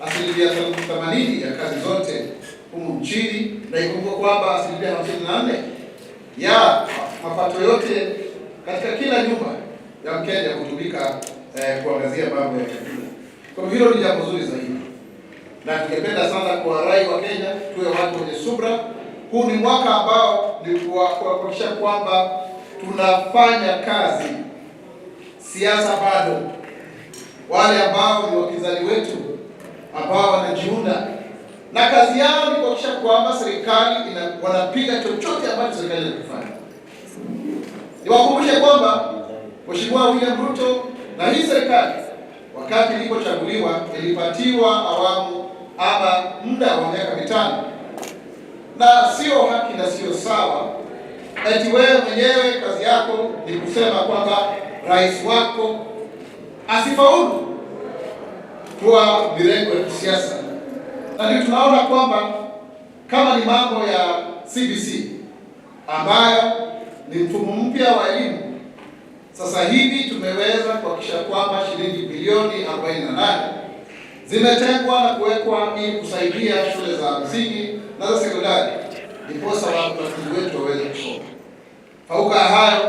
asilimia 80 ya kazi zote humu nchini, na ikumbuke kwamba asilimia 54 ya mapato yote katika kila nyumba ya Mkenya kutumika kuangazia mambo ya chakula. Kwa hilo ni jambo zuri zaidi, na tungependa sana kuwarai wa Kenya tuwe watu wenye subra. Huu ni mwaka ambao ni kuhakikisha kwamba tunafanya kazi. Siasa bado, wale ambao ni wapinzani wetu ambao wanajiunda na kazi yao ni kuhakikisha kwamba serikali wanapiga chochote ambacho serikali inafanya. Niwakumbushe kwamba Mheshimiwa William Ruto na hii serikali wakati ilipochaguliwa ilipatiwa awamu ama muda wa miaka 5, na sio haki na sio sawa eti wewe mwenyewe kazi yako ni kusema kwamba rais wako asifaulu kwa mirengo ya kisiasa. Na ndio tunaona kwamba kama ni mambo ya CBC ambayo ni mfumo mpya wa elimu, sasa hivi tumeweza kuhakikisha kwamba shilingi bilioni 48 zimetengwa na kuwekwa ili kusaidia shule za msingi na za sekondari, ndiposa wanafunzi wetu waweze kusoma. Fauka hayo,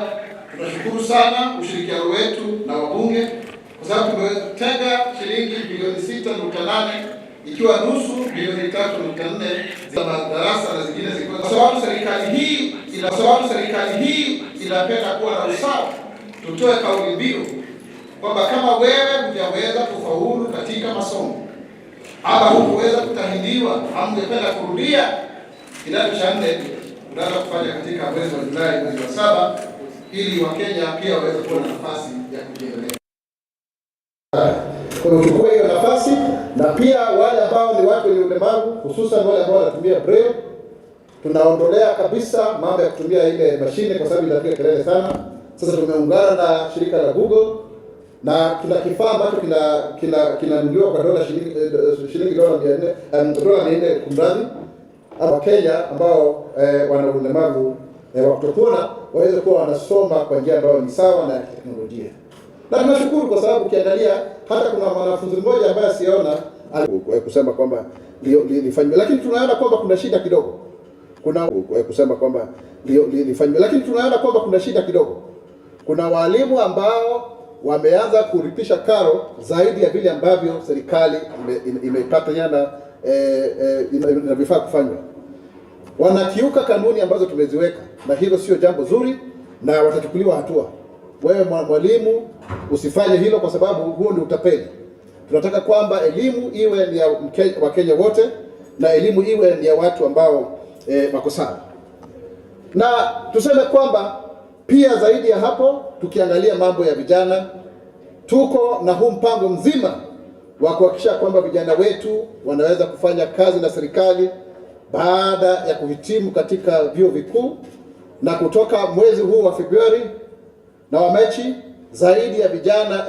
tunashukuru sana ushirikiano wetu na wabunge kwa sababu tumetenga shilingi bilioni 6.8 ikiwa nusu bilioni 3.4 za madarasa na zingine ziko, kwa sababu serikali hii inapenda kuwa na usawa. Tutoe kauli mbiu kwamba kama wewe hujaweza kufaulu katika masomo ama hukuweza kutahiniwa au ungependa kurudia kidato cha 4, unaweza kufanya katika mwezi wa Julai, mwezi wa 7, ili Wakenya pia waweze kuwa na nafasi ya kujiendeleza. Kwa kuchukua hiyo nafasi, na pia wale ambao ni watu wenye ulemavu, hususan wale ambao wanatumia braille, tunaondolea kabisa mambo ya kutumia ile mashine kwa sababu inapiga kelele sana. Sasa tumeungana na shirika la Google na tuna kifaa ambacho kinanunuliwa kwa shilingi dola 400 kumradhi, wa Kenya ambao wana ulemavu wa kutokuona waweze kuwa wanasoma kwa njia ambayo ni sawa na ya teknolojia. Na tunashukuru kwa sababu ukiangalia hata kuna mwanafunzi mmoja ambaye asiona kusema kwamba lifanywe, lakini tunaona kwamba kuna shida kidogo. Kuna walimu ambao wameanza kulipisha karo zaidi ya vile ambavyo serikali imepata yana na vifaa kufanywa. Wanakiuka kanuni ambazo tumeziweka, na hilo sio jambo zuri na watachukuliwa hatua. Wewe mwalimu usifanye hilo kwa sababu huo ni utapeli. Tunataka kwamba elimu iwe ni ya Wakenya wote na elimu iwe ni ya watu ambao wako sawa. Na tuseme kwamba pia zaidi ya hapo, tukiangalia mambo ya vijana, tuko na huu mpango mzima wa kuhakikisha kwamba vijana wetu wanaweza kufanya kazi na serikali baada ya kuhitimu katika vyuo vikuu, na kutoka mwezi huu wa Februari na wa Machi zaidi ya vijana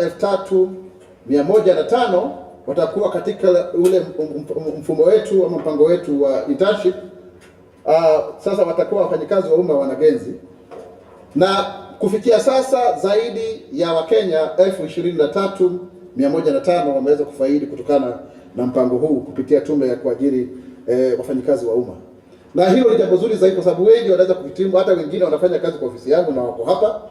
3105 watakuwa katika ule mfumo wetu ama mpango wetu wa internship. Sasa watakuwa wafanyikazi wa umma wanagenzi, na kufikia sasa zaidi ya Wakenya 23,105 wameweza kufaidi kutokana na mpango huu kupitia tume ya kuajiri wafanyikazi wa umma. Na hilo ni jambo zuri zaidi kwa sababu wengi wanaweza kuhitimu, hata wengine wanafanya kazi kwa ofisi yangu na wako hapa.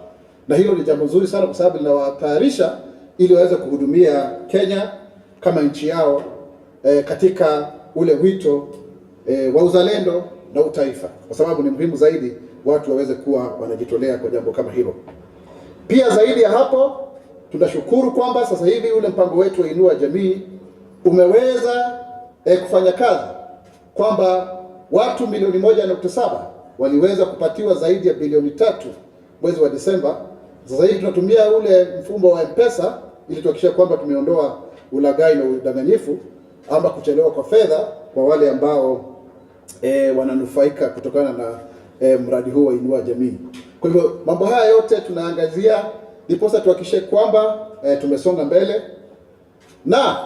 Na hilo ni jambo zuri sana kwa sababu linawatayarisha ili waweze kuhudumia Kenya kama nchi yao katika ule wito wa uzalendo na utaifa, kwa sababu ni muhimu zaidi watu waweze kuwa wanajitolea kwa jambo kama hilo. Pia zaidi ya hapo, tunashukuru kwamba sasa hivi ule mpango wetu wa Inua Jamii umeweza kufanya kazi, kwamba watu milioni 1.7 waliweza kupatiwa zaidi ya bilioni 3 mwezi wa Disemba. Sasa hivi tunatumia ule mfumo wa M-Pesa ili tuhakikishe kwamba tumeondoa ulaghai na udanganyifu ama kuchelewa kwa fedha kwa wale ambao wananufaika kutokana na mradi huu wa Inua Jamii. Kwa hivyo mambo haya yote tunaangazia ndiposa tuhakikishe kwamba tumesonga mbele na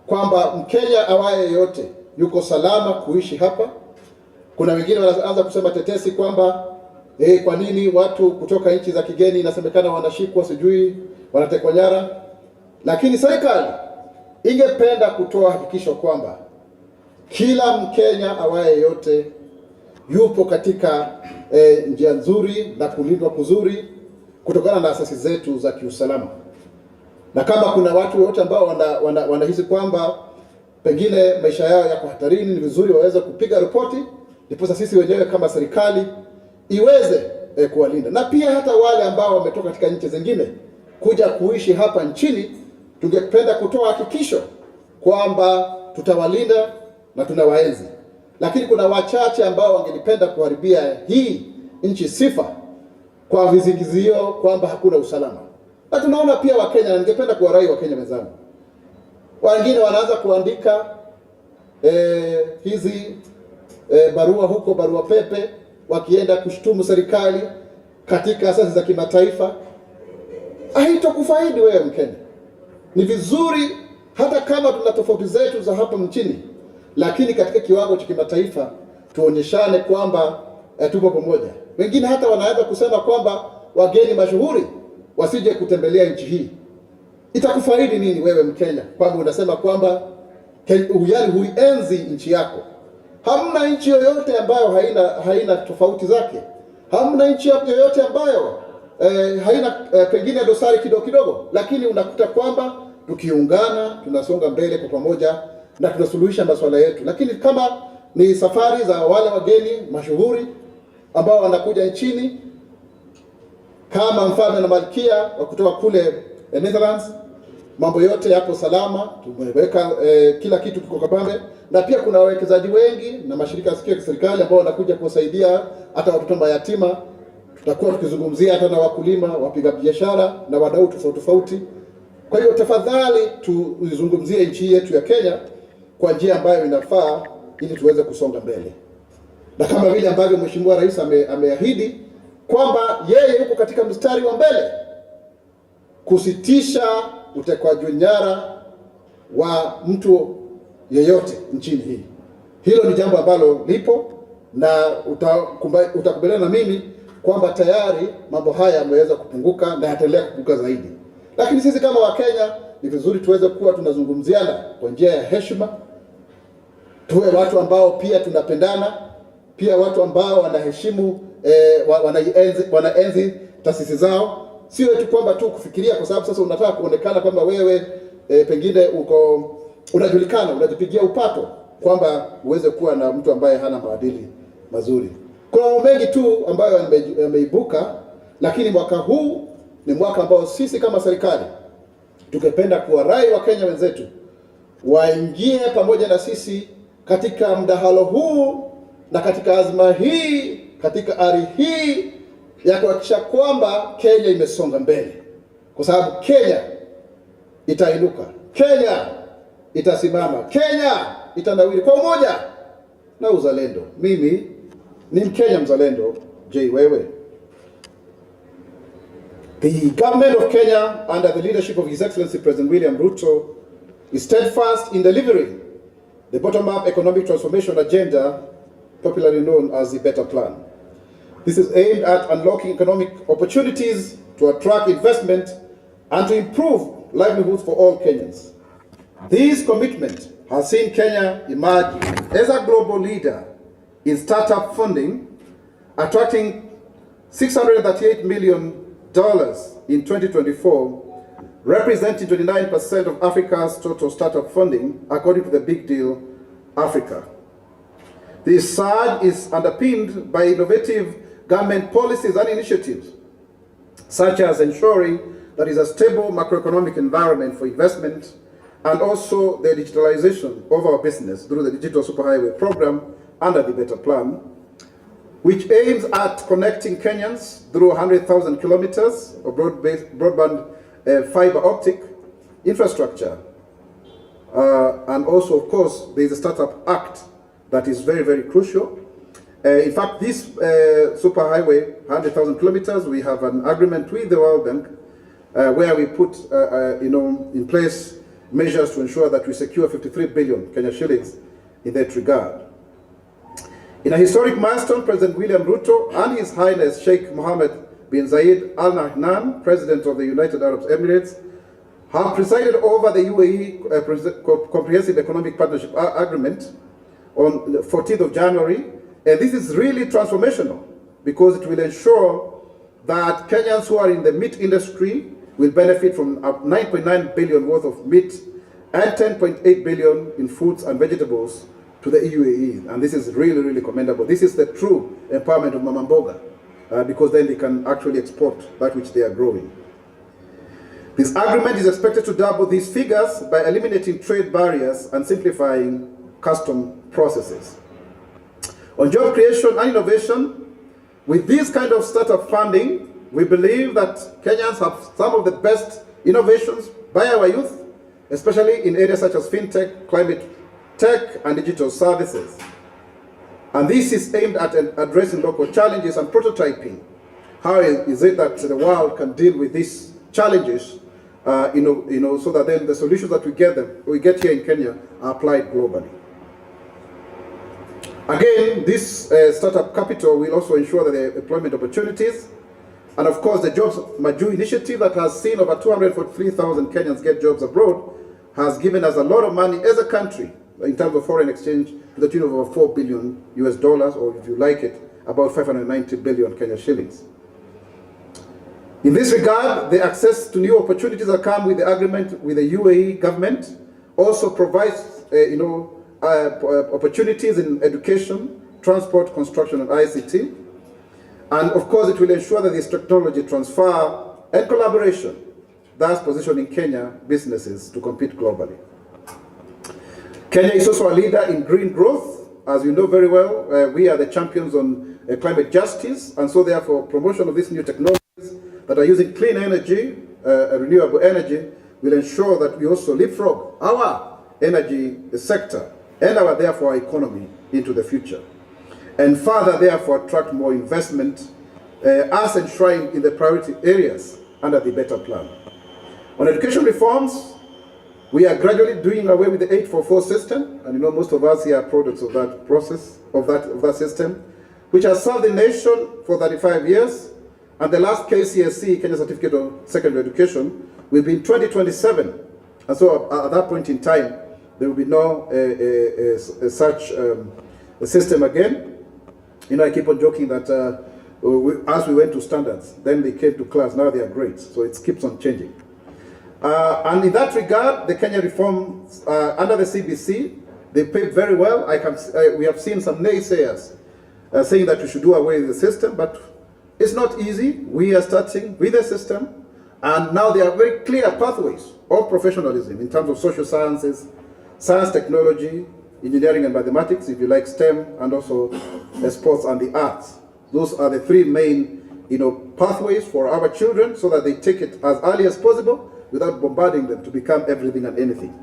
kwamba Mkenya awaye yote yuko salama kuishi hapa. Kuna wengine wanaanza kusema tetesi kwamba kwa nini watu kutoka nchi za kigeni inasemekana wanashikwa, sijui wanatekwa nyara, lakini serikali ingependa kutoa hakikisho kwamba kila Mkenya awaye yote yupo katika njia nzuri na kulindwa kuzuri kutokana na asasi zetu za kiusalama. Na kama kuna watu wote ambao wanahisi kwamba pengine maisha yao yako hatarini, ni vizuri waweze kupiga ripoti, ndipo sisi wenyewe kama serikali iweze kuwalinda. Na pia hata wale ambao wametoka katika nchi zingine kuja kuishi hapa nchini, tungependa kutoa hakikisho kwamba tutawalinda na tunawaenzi. Lakini kuna wachache ambao wangelipenda kuharibia hii nchi sifa kwa vizingizio kwamba hakuna usalama. Na tunaona pia Wakenya, na ningependa kuwarai Wakenya wenzangu, wengine wanaanza kuandika hizi barua huko, barua pepe, wakienda kushtumu serikali katika asasi za kimataifa. Haitokufaidi wewe Mkenya. Ni vizuri hata kama tuna tofauti zetu za hapa nchini, lakini katika kiwango cha kimataifa tuonyeshane kwamba tupo pamoja. Wengine hata wanaanza kusema kwamba wageni mashuhuri wasije kutembelea nchi hii. Itakufaidi nini wewe Mkenya kwamba unasema kwamba huienzi nchi yako? Hamna nchi yoyote ambayo haina tofauti zake. Hamna nchi yoyote ambayo haina pengine dosari kidogo kidogo, lakini unakuta kwamba tukiungana tunasonga mbele kwa pamoja na tunasuluhisha masuala yetu. Lakini kama ni safari za wale wageni mashuhuri ambao wanakuja nchini kama mfalme na malkia wa kutoka kule Netherlands, mambo yote yapo salama, tumeweka kila kitu kiko kabambe. Na pia kuna wawekezaji wengi na mashirika ya serikali ambao wanakuja kuwasaidia hata watoto mayatima. Tutakuwa tukizungumzia hata na wakulima, wapiga biashara na wadau tofauti tofauti. Kwa hiyo tafadhali tuizungumzie nchi yetu ya Kenya kwa njia ambayo inafaa ili tuweze kusonga mbele. Na kama vile ambavyo Mheshimiwa Rais ameahidi kwamba yeye yuko katika mstari wa mbele kusitisha utekwaji nyara wa mtu yeyote nchini hii. Hilo ni jambo ambalo lipo na utakubaliana na mimi kwamba tayari mambo haya yameweza kupunguka na yataendelea kupunguka zaidi. Lakini sisi kama Wakenya ni vizuri tuweze kuwa tunazungumziana kwa njia ya heshima. Tuwe watu ambao pia tunapendana, pia watu ambao wanaheshimu wanaenzi taasisi zao. Sio eti kwamba tu kufikiria kwa sababu sasa unataka kuonekana kwamba wewe pengine unajulikana, unajipigia upato kwamba uweze kuwa na mtu ambaye hana maadili mazuri. Kuna mambo mengi tu ambayo yameibuka, lakini mwaka huu ni mwaka ambao sisi kama serikali tungependa kuwarai Wakenya wenzetu waingie pamoja na sisi katika mdahalo huu na katika azma hii, katika ari hii ya kuhakikisha kwamba Kenya imesonga mbele, kwa sababu Kenya itainuka, Kenya itasimama, Kenya itanawiri kwa umoja na uzalendo. Mimi ni Mkenya mzalendo. Je, wewe? The government of Kenya under the leadership of His Excellency President William Ruto is steadfast in delivering the bottom-up economic transformation agenda, popularly known as the Better Plan. This is aimed at unlocking economic opportunities to attract investment and to improve livelihoods for all Kenyans. This commitment has seen Kenya emerge as a global leader in startup funding, attracting $638 million in 2024, representing 29% of Africa's total startup funding, according to the Big Deal Africa. This surge is underpinned by innovative government policies and initiatives, such as ensuring there is a stable macroeconomic environment for investment, and also the digitalization of our business through the Digital Superhighway program under the Better Plan, which aims at connecting Kenyans through 100,000 kilometers of broadband fiber optic infrastructure. And also, of course, there is a Startup Act that is very, very crucial. In fact, this superhighway, 100,000 kilometers, we have an agreement with the World Bank where we put in place measures to ensure that we secure 53 billion Kenya shillings in that regard. In a historic milestone, President William Ruto and His Highness Sheikh Mohammed bin Zayed Al Nahyan, President of the United Arab Emirates, have presided over the UAE Comprehensive Economic Partnership Agreement on the 14th of January, and this is really transformational because it will ensure that Kenyans who are in the meat industry will benefit from 9.9 billion worth of meat and 10.8 billion in fruits and vegetables to the UAE, and this is really, really commendable. This is the true empowerment of Mama Mboga, because then they can actually export that which they are growing. This agreement is expected to double these figures by eliminating trade barriers and simplifying custom processes. On job creation and innovation, with this kind of startup funding, we believe that Kenyans have some of the best innovations by our youth, especially in areas such as fintech, climate tech, and digital services. And this is aimed at addressing local challenges and prototyping. How is it that the world can deal with these challenges, so that then the solutions that we get here in Kenya are applied globally. Again, this startup capital will also ensure that there are employment opportunities, and of course the Jobs Maju initiative that has seen over 243,000 Kenyans get jobs abroad has given us a lot of money as a country in terms of foreign exchange to the tune of over $4 billion US, or if you like it, about 590 billion Kenya shillings. In this regard, the access to new opportunities that come with the agreement with the UAE government also provides, opportunities in education, transport, construction, and ICT. And of course, it will ensure that this technology transfer and collaboration, thus positioning Kenya businesses to compete globally. Kenya is also a leader in green growth. As you know very well, we are the champions on climate justice, and so therefore promotion of these new technologies that are using clean energy, renewable energy, will ensure that we also leapfrog our energy sector and our, therefore, economy into the future. And further, therefore, attract more investment as enshrined in the priority areas under the Better Plan. On education reforms, we are gradually doing away with the 844 system, and most of us here are products of that process, of that system, which has served the nation for 35 years. And the last KICC, Kenya Certificate of Secondary Education, will be in 2027. And so at that point in time, there will be no such a system again. I keep on joking that as we went to standards, then they came to class, now they are grades. So it keeps on changing. And in that regard, the Kenya reforms under the CBC, they paved very well. We have seen some naysayers saying that we should do away with the system, but it's not easy. We are starting with the system, and now there are very clear pathways of professionalism in terms of social sciences, science, technology, engineering and mathematics, if you like STEM, and also sports and the arts. Those are the three main pathways for our children, so that they take it as early as possible without bombarding them to become everything and anything.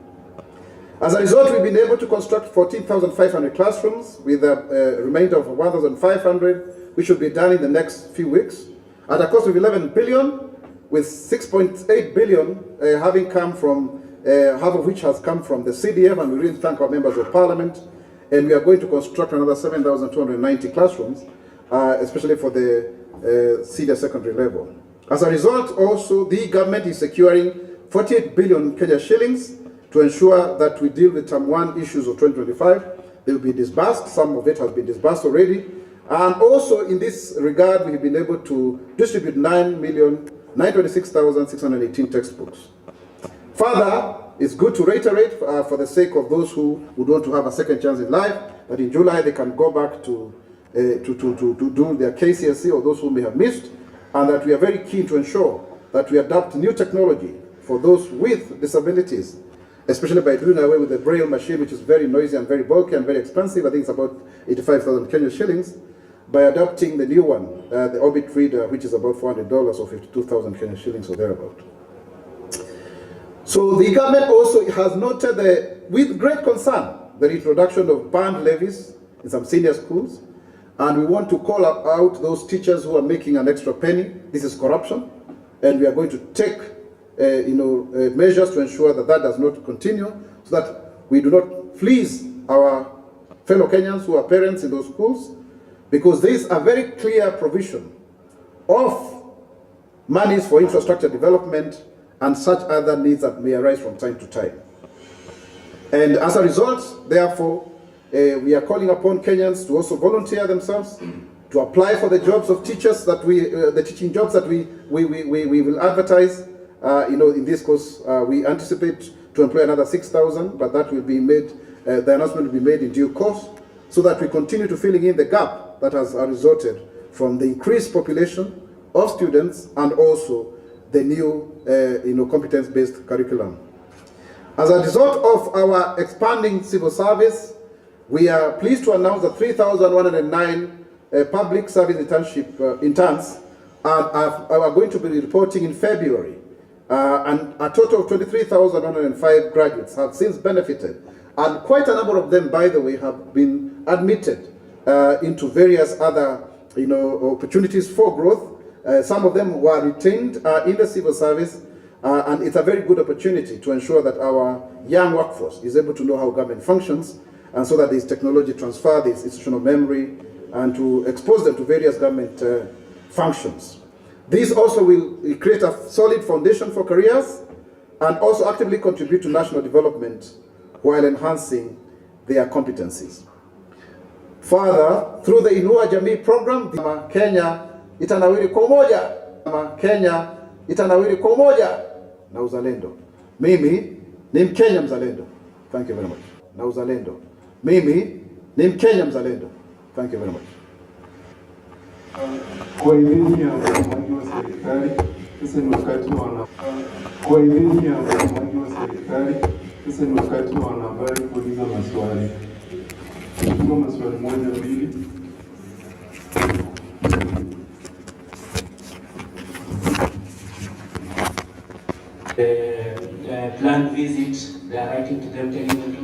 As a result, we've been able to construct 14,500 classrooms with a remainder of 1,500, which should be done in the next few weeks, at a cost of 11 billion, with 6.8 billion having come from, half of which has come from the CDF, and we really thank our members of parliament. And we are going to construct another 7,290 classrooms, especially for the senior secondary level. As a result, also, the government is securing 48 billion Kenya shillings to ensure that we deal with Term 1 issues of 2025. They will be disbursed. Some of it has been disbursed already. And also, in this regard, we have been able to distribute 9,926,618 textbooks. Further, it's good to reiterate, for the sake of those who would want to have a second chance in life, that in July they can go back to do their KCSE, or those who may have missed, and that we are very keen to ensure that we adopt new technology for those with disabilities, especially by doing away with the Braille machine, which is very noisy and very bulky and very expensive. I think it's about 85,000 Kenya shillings, by adopting the new one, the Orbit Reader, which is about $400 or 52,000 Kenya shillings or thereabout. So the government also has noted, with great concern, the introduction of band levies in some senior schools. And we want to call out those teachers who are making an extra penny. This is corruption, and we are going to take measures to ensure that that does not continue, so that we do not fleece our fellow Kenyans who are parents in those schools, because there is a very clear provision of monies for infrastructure development and such other needs that may arise from time to time. And as a result, therefore, we are calling upon Kenyans to also volunteer themselves to apply for the jobs of teachers that the teaching jobs that we will advertise. In this course, we anticipate to employ another 6,000, but that will be made, the announcement will be made in due course, so that we continue to filling in the gap that has resulted from the increased population of students and also the new competence-based curriculum. As a result of our expanding civil service, we are pleased to announce that 3,109 public service internship interns are going to be reporting in February, and a total of 23,105 graduates have since benefited, and quite a number of them, by the way, have been admitted into various other opportunities for growth. Some of them were retained in the civil service, and it's a very good opportunity to ensure that our young workforce is able to know how government functions, and so that there is technology transfer, there is institutional memory, and to expose them to various government functions. This also will create a solid foundation for careers and also actively contribute to national development while enhancing their competencies. Further, through the Inua Jamii program, Kenya itanawiri kwa umoja. Kenya itanawiri kwa umoja na uzalendo. Mimi ni Mkenya mzalendo. Thank you very much. Na uzalendo. Mimi ni Mkenya mzalendo. Thank you very much. Kwa idhini ya msemaji wa serikali, sasa ni wakati wa kwa idhini ya msemaji wa serikali, sasa ni wakati wa wanahabari kuuliza maswali. Kuna maswali moja mbili. Planned visit, they are writing to them telling them to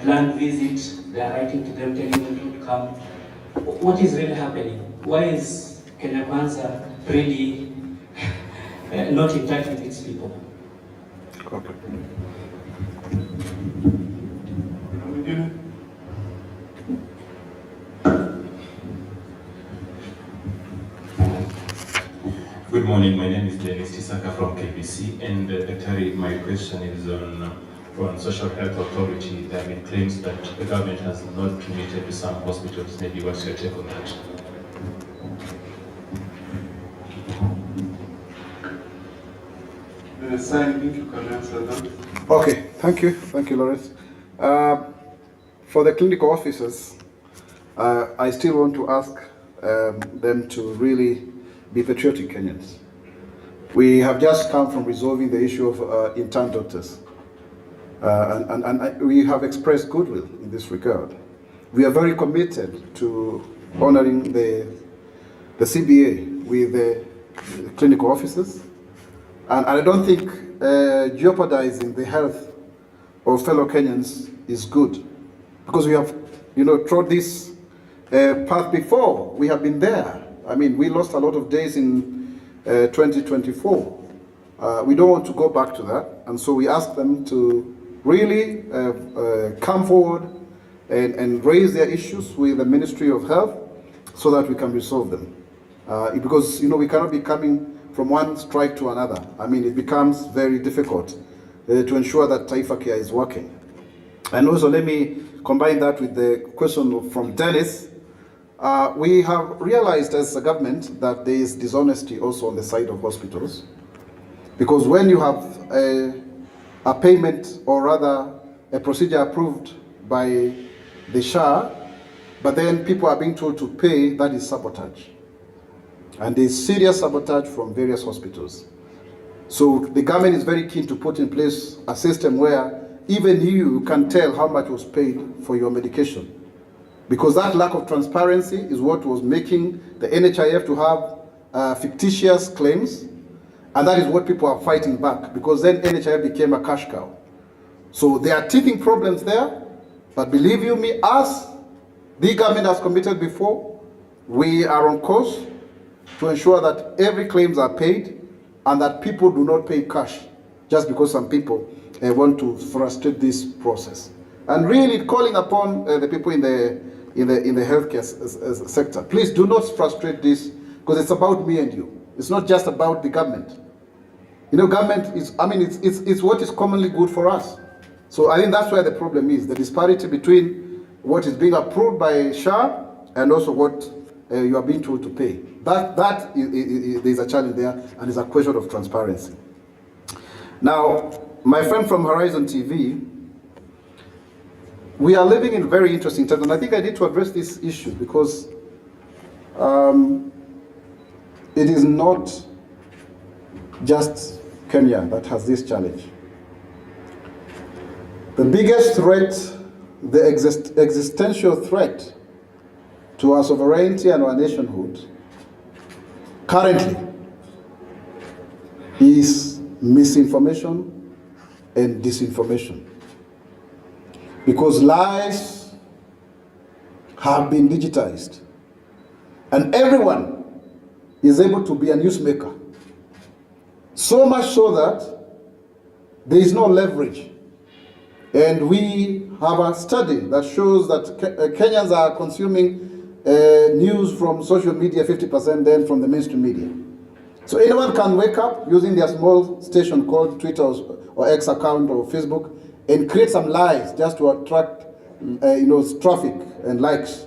planned visit, they are writing to them telling them to come. What is really happening? Why is Kenya Kwanza really not in touch with its people? Okay. Good morning, my name is Dennis Tisaka from KICC, and Dr. my question is on Social Health Authority. There have been claims that the government has not committed to some hospitals. Maybe what's your take on that? I think you can answer that. Okay, thank you, Lawrence. For the clinical officers, I still want to ask them to really be patriotic Kenyans. We have just come from resolving the issue of intern doctors, and we have expressed goodwill in this regard. We are very committed to honoring the CBA with the clinical officers, and I don't think jeopardizing the health of fellow Kenyans is good, because we have trod this path before. We have been there. I mean, we lost a lot of days in 2024. We don't want to go back to that, and so we ask them to really come forward and raise their issues with the Ministry of Health so that we can resolve them. Because we cannot be coming from one strike to another. I mean, it becomes very difficult to ensure that Taifa Care is working. And also, let me combine that with the question from Dennis. We have realized as a government that there is dishonesty also on the side of hospitals, because when you have a payment, or rather a procedure approved by the SHA, but then people are being told to pay, that is sabotage. And there is serious sabotage from various hospitals. So the government is very keen to put in place a system where even you can tell how much was paid for your medication. Because that lack of transparency is what was making the NHIF to have fictitious claims, and that is what people are fighting back, because then NHIF became a cash cow. So there are teething problems there, but believe you me, as the government has committed before, we are on course to ensure that every claims are paid and that people do not pay cash just because some people want to frustrate this process. And really calling upon the people in the healthcare sector, please do not frustrate this, because it's about me and you. It's not just about the government. You know, government is, I mean, it's what is commonly good for us. So I think that's where the problem is, the disparity between what is being approved by SHA and also what you are being told to pay. There's a challenge there, and it's a question of transparency. Now, my friend from Horizon TV, we are living in very interesting times, and I think I need to address this issue because it is not just Kenya that has this challenge. The biggest threat, the existential threat to our sovereignty and our nationhood currently is misinformation and disinformation. Because lies have been digitized and everyone is able to be a newsmaker. So much so that there is no leverage. And we have a study that shows that Kenyans are consuming news from social media 50%, then from the mainstream media. So anyone can wake up using their small station called Twitter or X account or Facebook and create some lies just to attract traffic and likes.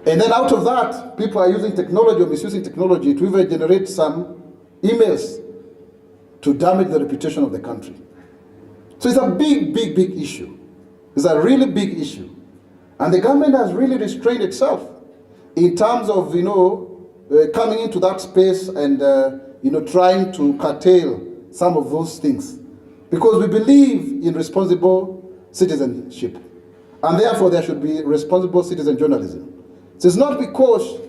And then out of that, people are using technology or misusing technology to even generate some emails to damage the reputation of the country. So it's a big issue. It's a really big issue. And the government has really restrained itself in terms of, coming into that space and, trying to curtail some of those things. Because we believe in responsible citizenship. And therefore there should be responsible citizen journalism. So it's not because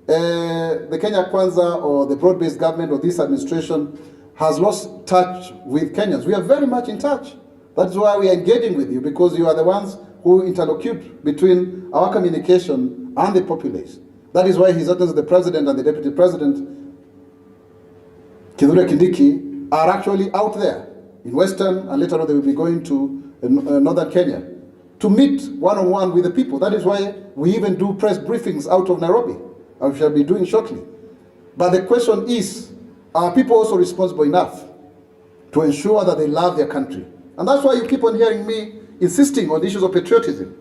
the Kenya Kwanza or the broad-based government or this administration has lost touch with Kenyans. We are very much in touch. That's why we are engaging with you, because you are the ones who interlocute between our communication and the populace. That is why His Excellency the President and the Deputy President, Kithure Kindiki, are actually out there in Western, and later on they will be going to Northern Kenya to meet one-on-one with the people. That is why we even do press briefings out of Nairobi, and we shall be doing shortly. But the question is, are people also responsible enough to ensure that they love their country? And that's why you keep on hearing me insisting on the issues of patriotism.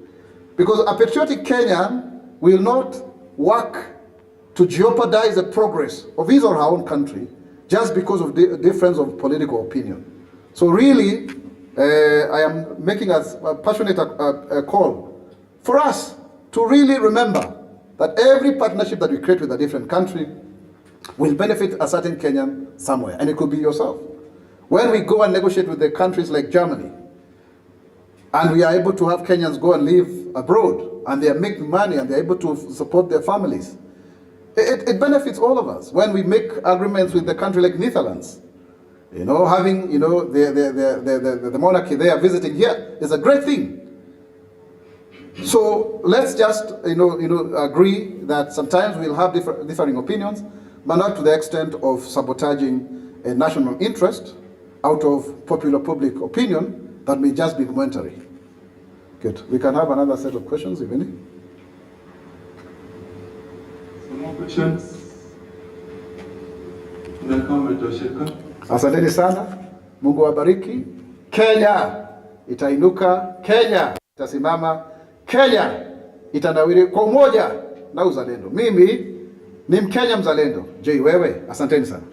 Because a patriotic Kenyan will not work to jeopardize the progress of his or her own country just because of the difference of political opinion. So really, I am making a passionate call for us to really remember that every partnership that we create with a different country will benefit a certain Kenyan somewhere, and it could be yourself. When we go and negotiate with the countries like Germany, and we are able to have Kenyans go and live abroad, and they are making money, and they're able to support their families, it benefits all of us. When we make agreements with the country like Netherlands, having the monarchy there visiting here is a great thing. So let's just agree that sometimes we'll have differing opinions, but not to the extent of sabotaging a national interest out of popular public opinion that may just be momentary. Good. We can have another set of questions, if any. Some more questions? Asanteni sana. Mungu wabariki. Kenya itainuka, Kenya itasimama, Kenya itanawiri kwa umoja na uzalendo. Mimi ni Mkenya mzalendo. Je, wewe? Asanteni sana.